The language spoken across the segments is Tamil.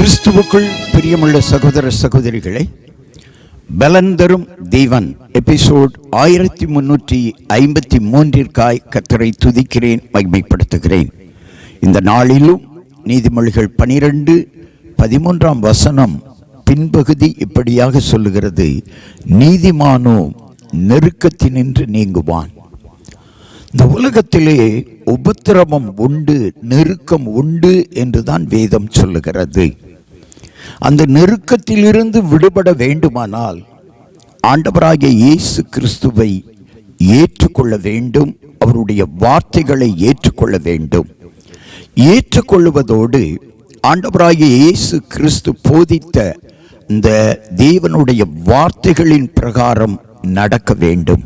கிறிஸ்துவுக்குள் பிரியமுள்ள சகோதர சகோதரிகளை, பலன் தரும் தேவன் எபிசோட் 1353 கர்த்தரை துதிக்கிறேன், மகிமைப்படுத்துகிறேன். இந்த நாளிலும் நீதிமொழிகள் 12:13 பின்பகுதி இப்படியாக சொல்லுகிறது: நீதிமானோ நெருக்கத்தினின்று நீங்குவான். இந்த உலகத்திலே உபத்திரவம் உண்டு, நெருக்கம் உண்டு என்றுதான் வேதம் சொல்லுகிறது. அந்த நெருக்கத்திலிருந்து விடுபட வேண்டுமானால் ஆண்டவராகிய இயேசு கிறிஸ்துவை ஏற்றுக்கொள்ள வேண்டும். அவருடைய வார்த்தைகளை ஏற்றுக்கொள்ள வேண்டும். ஏற்றுக்கொள்வதோடு ஆண்டவராகிய இயேசு கிறிஸ்து போதித்த இந்த தேவனுடைய வார்த்தைகளின் பிரகாரம் நடக்க வேண்டும்.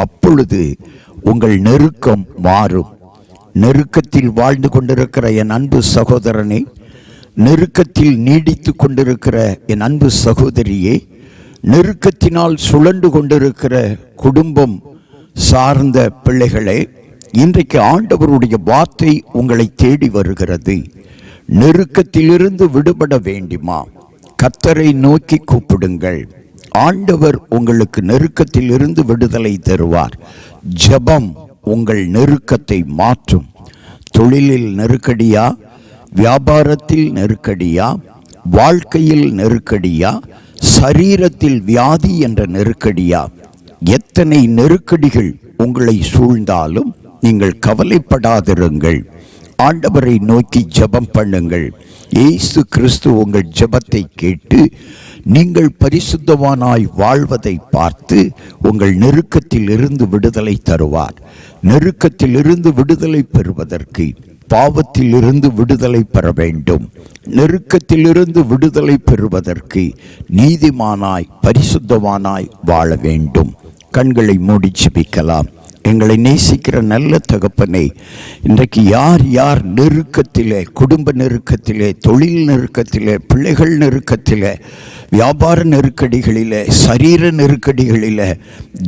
அப்பொழுது உங்கள் நெருக்கம் மாறும். நெருக்கத்தில் வாழ்ந்து கொண்டிருக்கிற என் அன்பு சகோதரனே, நெருக்கத்தில் நீடித்து கொண்டிருக்கிற என் அன்பு சகோதரியே, நெருக்கத்தினால் சுழண்டு கொண்டிருக்கிற குடும்பம் சார்ந்த பிள்ளைகளே, இன்றைக்கு ஆண்டவருடைய வார்த்தை உங்களை தேடி வருகிறது. நெருக்கத்திலிருந்து விடுபட வேண்டுமா? கர்த்தரை நோக்கி கூப்பிடுங்கள். ஆண்டவர் உங்களுக்கு நெருக்கத்தில் இருந்து விடுதலை தருவார். ஜெபம் உங்கள் நெருக்கத்தை மாற்றும். தொழிலில் நெருக்கடியா? வியாபாரத்தில் நெருக்கடியா? வாழ்க்கையில் நெருக்கடியா? சரீரத்தில் வியாதி என்ற நெருக்கடியா? எத்தனை நெருக்கடிகள் உங்களை சூழ்ந்தாலும் நீங்கள் கவலைப்படாதிருங்கள். ஆண்டவரை நோக்கி ஜெபம் பண்ணுங்கள். இயேசு கிறிஸ்து உங்கள் ஜெபத்தை கேட்டு நீங்கள் பரிசுத்தவானாய் வாழ்வதை பார்த்து உங்கள் நெருக்கத்தில் இருந்து விடுதலை தருவார். நெருக்கத்தில் இருந்து விடுதலை பெறுவதற்கு பாவத்தில் இருந்து விடுதலை பெற வேண்டும். நெருக்கத்தில் இருந்து விடுதலை பெறுவதற்கு நீதிமானாய் பரிசுத்தவானாய் வாழ வேண்டும். கண்களை மூடி ஜெபிக்கலாம். எங்களை நேசிக்கிற நல்ல தகப்பனே, இன்றைக்கு யார் யார் நெருக்கத்திலே, குடும்ப நெருக்கத்திலே, தொழில் நெருக்கத்திலே, பிள்ளைகள் நெருக்கத்திலே, வியாபார நெருக்கடிகளிலே, சரீர நெருக்கடிகளிலே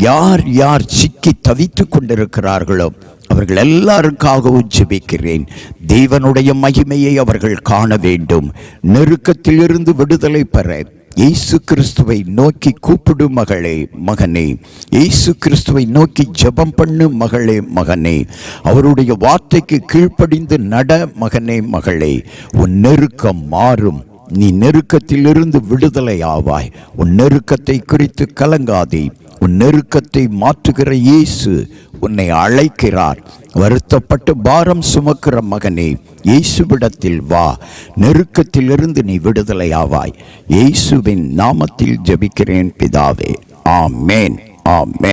யார் யார் சிக்கி தவித்து கொண்டிருக்கிறார்களோ அவர்கள் எல்லாருக்காகவும் ஜெபிக்கிறேன். தேவனுடைய மகிமையை அவர்கள் காண வேண்டும். நெருக்கத்திலிருந்து விடுதலை பெற இயேசு கிறிஸ்துவை நோக்கி கூப்பிடு மகளே, மகனே. இயேசு கிறிஸ்துவை நோக்கி ஜெபம் பண்ணு மகளே, மகனே. அவருடைய வார்த்தைக்கு கீழ்ப்படிந்து நட மகனே, மகளே. உன் நெருக்கம் மாறும். நீ நெருக்கத்திலிருந்து விடுதலை ஆவாய். உன் நெருக்கத்தை குறித்து கலங்காதே. உன் நெருக்கத்தை மாற்றுகிற இயேசு உன்னை அழைக்கிறார். வருத்தப்பட்டு பாரம் சுமக்கிற மகனே, இயேசுவிடத்தில் வா. நெருக்கத்திலிருந்து நீ விடுதலை ஆவாய். இயேசுவின் நாமத்தில் ஜெபிக்கிறேன் பிதாவே. ஆமேன், ஆமேன்.